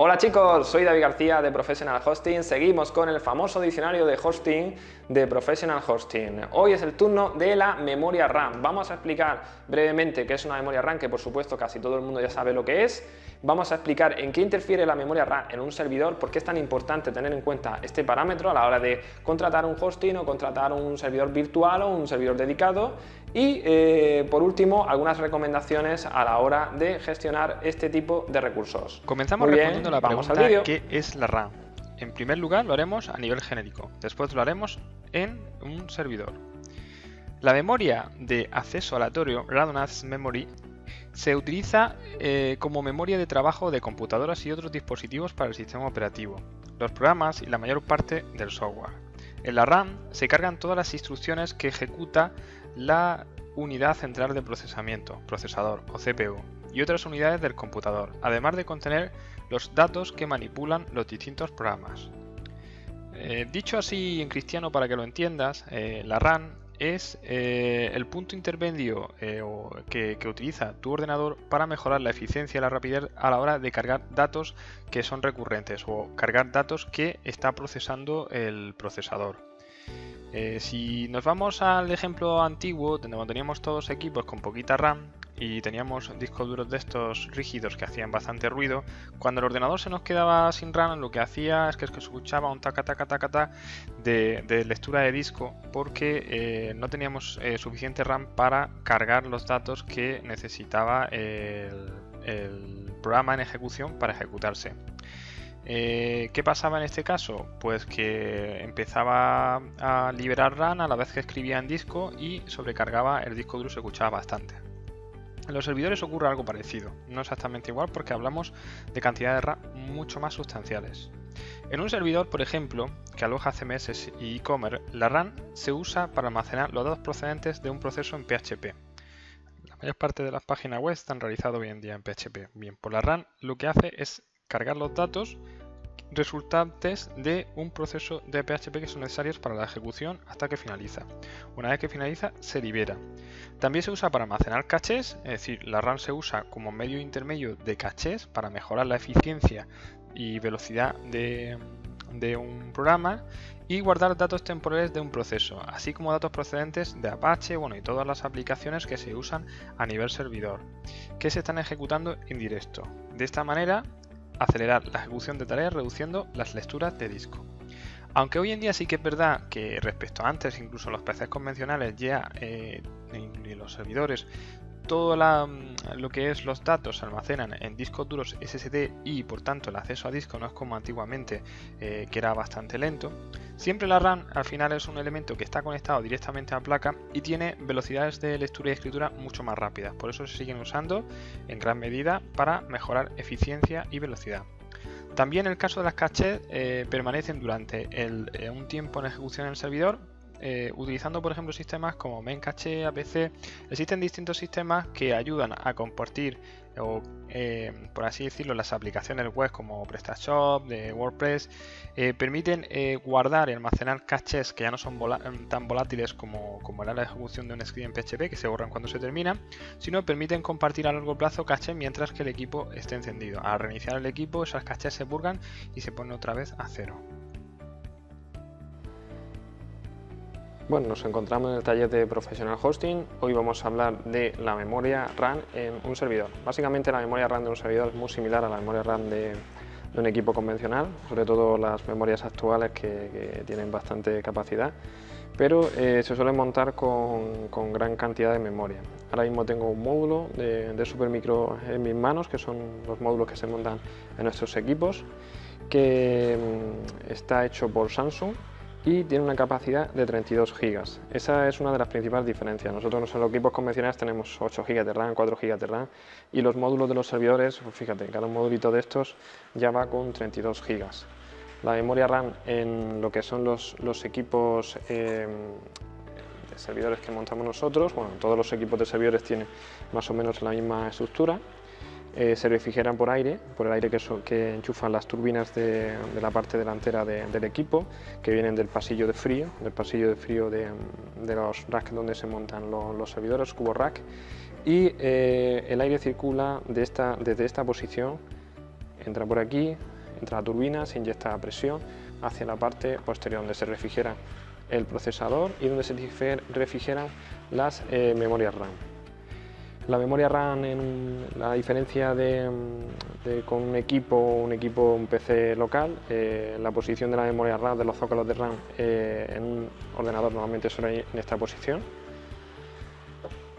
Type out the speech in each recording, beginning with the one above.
Hola chicos, soy David García de Professional Hosting. Seguimos con el famoso diccionario de hosting de Professional Hosting. Hoy es el turno de la memoria RAM. Vamos a explicar brevemente qué es una memoria RAM, que por supuesto casi todo el mundo ya sabe lo que es. Vamos a explicar en qué interfiere la memoria RAM en un servidor, por qué es tan importante tener en cuenta este parámetro a la hora de contratar un hosting o contratar un servidor virtual o un servidor dedicado. Y por último, algunas recomendaciones a la hora de gestionar este tipo de recursos. Comenzamos Muy bien, respondiendo la vamos al pregunta vídeo. ¿qué es la RAM? En primer lugar lo haremos a nivel genérico, después lo haremos en un servidor. La memoria de acceso aleatorio, Random Access Memory, se utiliza como memoria de trabajo de computadoras y otros dispositivos para el sistema operativo, los programas y la mayor parte del software. En la RAM se cargan todas las instrucciones que ejecuta la unidad central de procesamiento, procesador o CPU, y otras unidades del computador, además de contener los datos que manipulan los distintos programas. Dicho así en cristiano para que lo entiendas, la RAM es el punto intermedio que utiliza tu ordenador para mejorar la eficiencia y la rapidez a la hora de cargar datos que son recurrentes o cargar datos que está procesando el procesador. Si nos vamos al ejemplo antiguo, donde teníamos todos equipos con poquita RAM y teníamos discos duros de estos rígidos que hacían bastante ruido, cuando el ordenador se nos quedaba sin RAM, lo que hacía es que escuchaba un taca taca taca taca de lectura de disco, porque no teníamos suficiente RAM para cargar los datos que necesitaba el programa en ejecución para ejecutarse. ¿Qué pasaba en este caso? Pues que empezaba a liberar RAM a la vez que escribía en disco y sobrecargaba el disco duro, se escuchaba bastante. En los servidores ocurre algo parecido, no exactamente igual porque hablamos de cantidades de RAM mucho más sustanciales. En un servidor, por ejemplo, que aloja CMS y e-commerce, la RAM se usa para almacenar los datos procedentes de un proceso en PHP. La mayor parte de las páginas web están realizadas hoy en día en PHP. Bien, pues la RAM lo que hace es cargar los datos resultantes de un proceso de PHP que son necesarios para la ejecución hasta que finaliza. Una vez que finaliza, se libera. También se usa para almacenar cachés, es decir, la RAM se usa como medio intermedio de cachés para mejorar la eficiencia y velocidad de un programa y guardar datos temporales de un proceso, así como datos procedentes de Apache, y todas las aplicaciones que se usan a nivel servidor, que se están ejecutando en directo. De esta manera, acelerar la ejecución de tareas reduciendo las lecturas de disco. Aunque hoy en día sí que es verdad que respecto a antes, incluso los PCs convencionales ya en los servidores, todo lo que es los datos se almacenan en discos duros SSD y por tanto el acceso a disco no es como antiguamente, que era bastante lento. Siempre la RAM al final es un elemento que está conectado directamente a la placa y tiene velocidades de lectura y escritura mucho más rápidas, por eso se siguen usando en gran medida para mejorar eficiencia y velocidad. También en el caso de las cachés permanecen durante un tiempo en ejecución en el servidor, utilizando por ejemplo sistemas como Memcache, APC. Existen distintos sistemas que ayudan a compartir o por así decirlo las aplicaciones web como PrestaShop, de WordPress, permiten guardar y almacenar cachés que ya no son tan volátiles como era la ejecución de un script en PHP que se borran cuando se termina, sino permiten compartir a largo plazo cachés mientras que el equipo esté encendido. Al reiniciar el equipo esas cachés se purgan y se ponen otra vez a cero. Bueno, nos encontramos en el taller de Professional Hosting. Hoy vamos a hablar de la memoria RAM en un servidor. Básicamente la memoria RAM de un servidor es muy similar a la memoria RAM de un equipo convencional, sobre todo las memorias actuales que tienen bastante capacidad, pero se suelen montar con gran cantidad de memoria. Ahora mismo tengo un módulo de Supermicro en mis manos, que son los módulos que se montan en nuestros equipos, que está hecho por Samsung y tiene una capacidad de 32 GB. Esa es una de las principales diferencias. Nosotros en los equipos convencionales tenemos 8 GB de RAM, 4 GB de RAM y los módulos de los servidores, pues fíjate, cada modulito de estos ya va con 32 GB. La memoria RAM en lo que son los equipos de servidores que montamos nosotros, bueno, todos los equipos de servidores tienen más o menos la misma estructura. Se refrigeran por el aire que enchufan las turbinas de la parte delantera del equipo, que vienen del pasillo de frío, de los racks donde se montan los servidores, cubos rack, y el aire circula desde esta posición entra por aquí, entra la turbina, se inyecta presión hacia la parte posterior donde se refrigera el procesador y donde se refrigeran las memorias RAM. La memoria RAM, la diferencia con un PC local, la posición de la memoria RAM, de los zócalos de RAM en un ordenador normalmente suele ir en esta posición,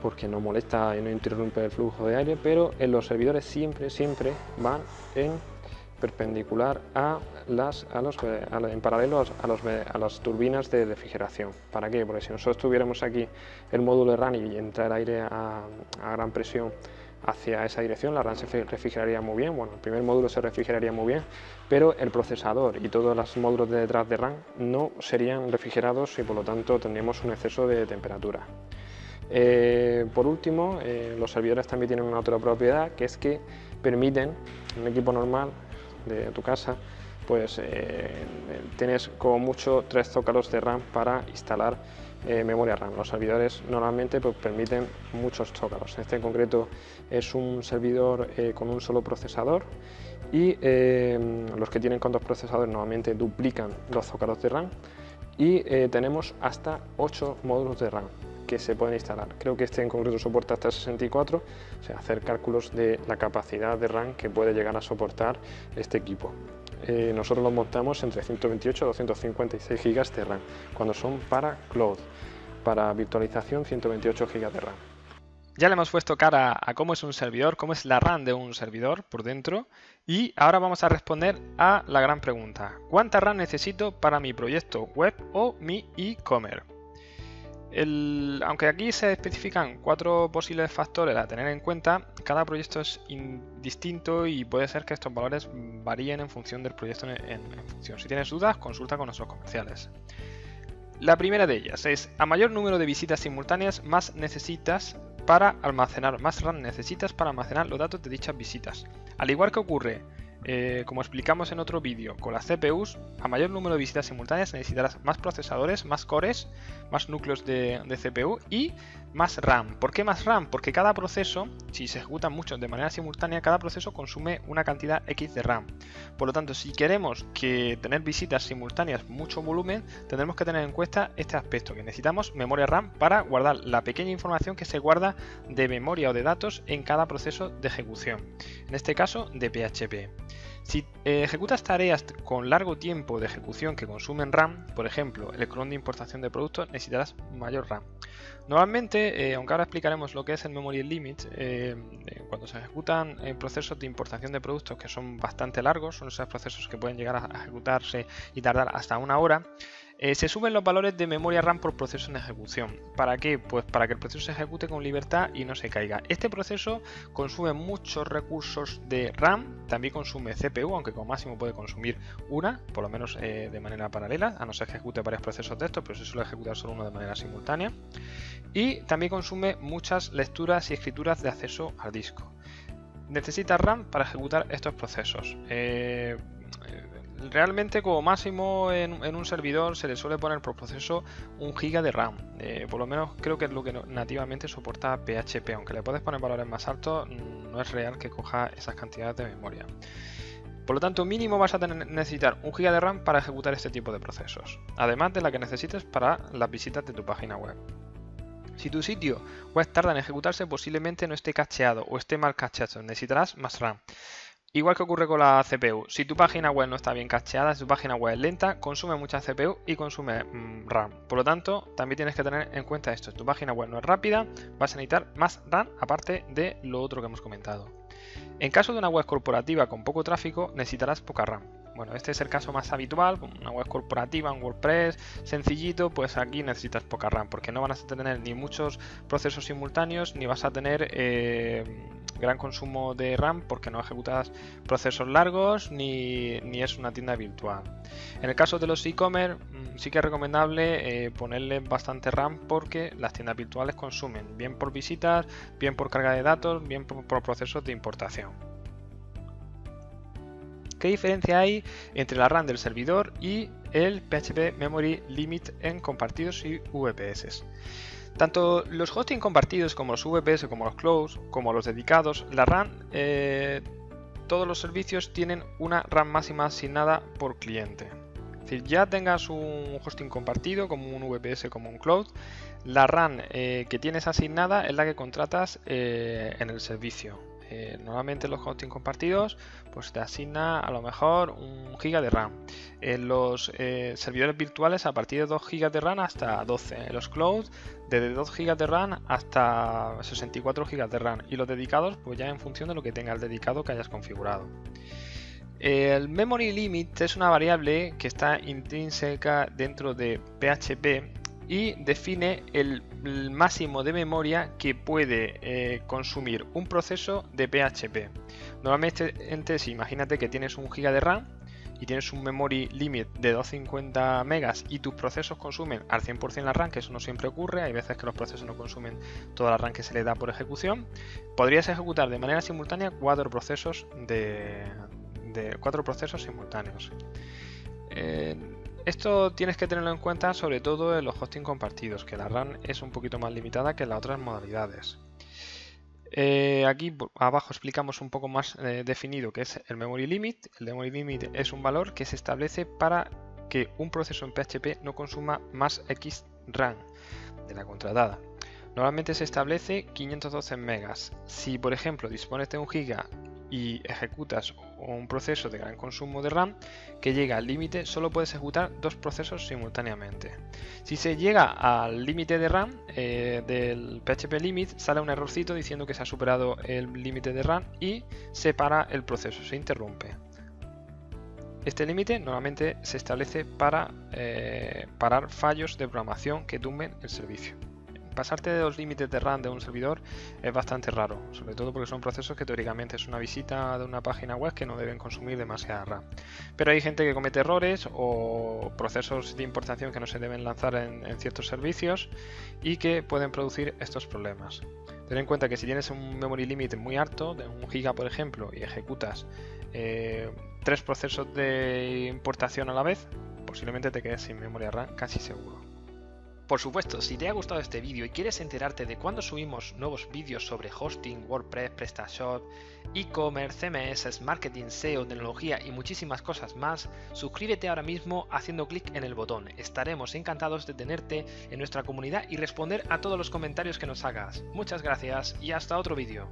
porque no molesta y no interrumpe el flujo de aire, pero en los servidores siempre van en perpendicular en paralelo a las turbinas de refrigeración. ¿Para qué? Porque si nosotros tuviéramos aquí el módulo de RAM y entrara aire a gran presión hacia esa dirección, la RAM se refrigeraría muy bien. Bueno, el primer módulo se refrigeraría muy bien, pero el procesador y todos los módulos de detrás de RAM no serían refrigerados y por lo tanto tendríamos un exceso de temperatura. Por último, los servidores también tienen una otra propiedad, que es que permiten, en un equipo normal de tu casa, pues tienes como mucho 3 zócalos de RAM para instalar memoria RAM. Los servidores normalmente pues, permiten muchos zócalos. Este en concreto es un servidor con un solo procesador y los que tienen con 2 procesadores normalmente duplican los zócalos de RAM y tenemos hasta 8 módulos de RAM que se pueden instalar. Creo que este en concreto soporta hasta 64, o sea, hacer cálculos de la capacidad de RAM que puede llegar a soportar este equipo. Nosotros los montamos entre 128 y 256 GB de RAM, cuando son para cloud. Para virtualización, 128 GB de RAM. Ya le hemos puesto cara a cómo es un servidor, cómo es la RAM de un servidor por dentro, y ahora vamos a responder a la gran pregunta: ¿cuánta RAM necesito para mi proyecto web o mi e-commerce? Aunque aquí se especifican 4 posibles factores a tener en cuenta, cada proyecto es distinto y puede ser que estos valores varíen en función del proyecto en función. Si tienes dudas, consulta con nuestros comerciales. La primera de ellas es: a mayor número de visitas simultáneas, más RAM necesitas para almacenar los datos de dichas visitas. Al igual que ocurre, como explicamos en otro vídeo, con las CPUs, a mayor número de visitas simultáneas necesitarás más procesadores, más cores, más núcleos de CPU y más RAM. ¿Por qué más RAM? Porque cada proceso, si se ejecutan muchos de manera simultánea, cada proceso consume una cantidad X de RAM. Por lo tanto, si queremos tener visitas simultáneas, mucho volumen, tendremos que tener en cuenta este aspecto, que necesitamos memoria RAM para guardar la pequeña información que se guarda de memoria o de datos en cada proceso de ejecución, en este caso de PHP. Si ejecutas tareas con largo tiempo de ejecución que consumen RAM, por ejemplo, el cron de importación de productos, necesitarás mayor RAM. Normalmente, aunque ahora explicaremos lo que es el memory limit, cuando se ejecutan procesos de importación de productos que son bastante largos, son esos procesos que pueden llegar a ejecutarse y tardar hasta 1 hora, se suben los valores de memoria RAM por proceso en ejecución. ¿Para qué? Pues para que el proceso se ejecute con libertad y no se caiga. Este proceso consume muchos recursos de RAM, también consume CPU, aunque como máximo puede consumir una, por lo menos de manera paralela, a no ser que ejecute varios procesos de estos, pero se suele ejecutar solo uno de manera simultánea. Y también consume muchas lecturas y escrituras de acceso al disco. Necesita RAM para ejecutar estos procesos. Realmente como máximo en un servidor se le suele poner por proceso 1 GB de RAM, por lo menos creo que es lo que nativamente soporta PHP, aunque le puedes poner valores más altos, no es real que coja esas cantidades de memoria. Por lo tanto, mínimo vas a necesitar 1 GB de RAM para ejecutar este tipo de procesos, además de la que necesites para las visitas de tu página web. Si tu sitio web tarda en ejecutarse, posiblemente no esté cacheado o esté mal cacheado, necesitarás más RAM. Igual que ocurre con la CPU, si tu página web no está bien cacheada, si tu página web es lenta, consume mucha CPU y consume RAM. Por lo tanto, también tienes que tener en cuenta esto. Si tu página web no es rápida, vas a necesitar más RAM aparte de lo otro que hemos comentado. En caso de una web corporativa con poco tráfico, necesitarás poca RAM. Bueno, este es el caso más habitual, una web corporativa, un WordPress sencillito, pues aquí necesitas poca RAM, porque no van a tener ni muchos procesos simultáneos, ni vas a tener gran consumo de RAM, porque no ejecutas procesos largos, ni es una tienda virtual. En el caso de los e-commerce, sí que es recomendable ponerle bastante RAM, porque las tiendas virtuales consumen, bien por visitas, bien por carga de datos, bien por procesos de importación. ¿Qué diferencia hay entre la RAM del servidor y el PHP Memory Limit en compartidos y VPS? Tanto los hosting compartidos como los VPS, como los clouds, como los dedicados, la RAM todos los servicios tienen una RAM máxima asignada por cliente. Es decir, ya tengas un hosting compartido como un VPS, como un cloud, la RAM que tienes asignada es la que contratas en el servicio. Normalmente los hosting compartidos pues te asigna a lo mejor 1 GB de RAM. En los servidores virtuales a partir de 2 GB de RAM hasta 12. En los cloud desde 2 GB de RAM hasta 64 GB de RAM. Y los dedicados pues ya en función de lo que tenga el dedicado que hayas configurado. El memory limit es una variable que está intrínseca dentro de PHP y define el máximo de memoria que puede consumir un proceso de PHP. Normalmente, si imagínate que tienes 1 GB de RAM y tienes un memory limit de 250 megas y tus procesos consumen al 100% la RAM, que eso no siempre ocurre, hay veces que los procesos no consumen toda la RAM que se le da por ejecución, podrías ejecutar de manera simultánea 4 procesos simultáneos. Esto tienes que tenerlo en cuenta sobre todo en los hosting compartidos, que la RAM es un poquito más limitada que en las otras modalidades. Aquí abajo explicamos un poco más definido qué es el memory limit. El memory limit es un valor que se establece para que un proceso en PHP no consuma más X RAM de la contratada. Normalmente se establece 512 megas. Si por ejemplo dispones de 1 GB y ejecutas un proceso de gran consumo de RAM que llega al límite, solo puedes ejecutar 2 procesos simultáneamente. Si se llega al límite de RAM del PHP limit, sale un errorcito diciendo que se ha superado el límite de RAM y se para el proceso, se interrumpe. Este límite normalmente se establece para parar fallos de programación que tumben el servicio. Pasarte de los límites de RAM de un servidor es bastante raro, sobre todo porque son procesos que teóricamente es una visita de una página web que no deben consumir demasiada RAM. Pero hay gente que comete errores o procesos de importación que no se deben lanzar en ciertos servicios y que pueden producir estos problemas. Ten en cuenta que si tienes un memory limit muy alto, de 1 GB por ejemplo, y ejecutas 3 procesos de importación a la vez, posiblemente te quedes sin memoria RAM casi seguro. Por supuesto, si te ha gustado este vídeo y quieres enterarte de cuándo subimos nuevos vídeos sobre hosting, WordPress, PrestaShop, e-commerce, CMS, marketing, SEO, tecnología y muchísimas cosas más, suscríbete ahora mismo haciendo clic en el botón. Estaremos encantados de tenerte en nuestra comunidad y responder a todos los comentarios que nos hagas. Muchas gracias y hasta otro vídeo.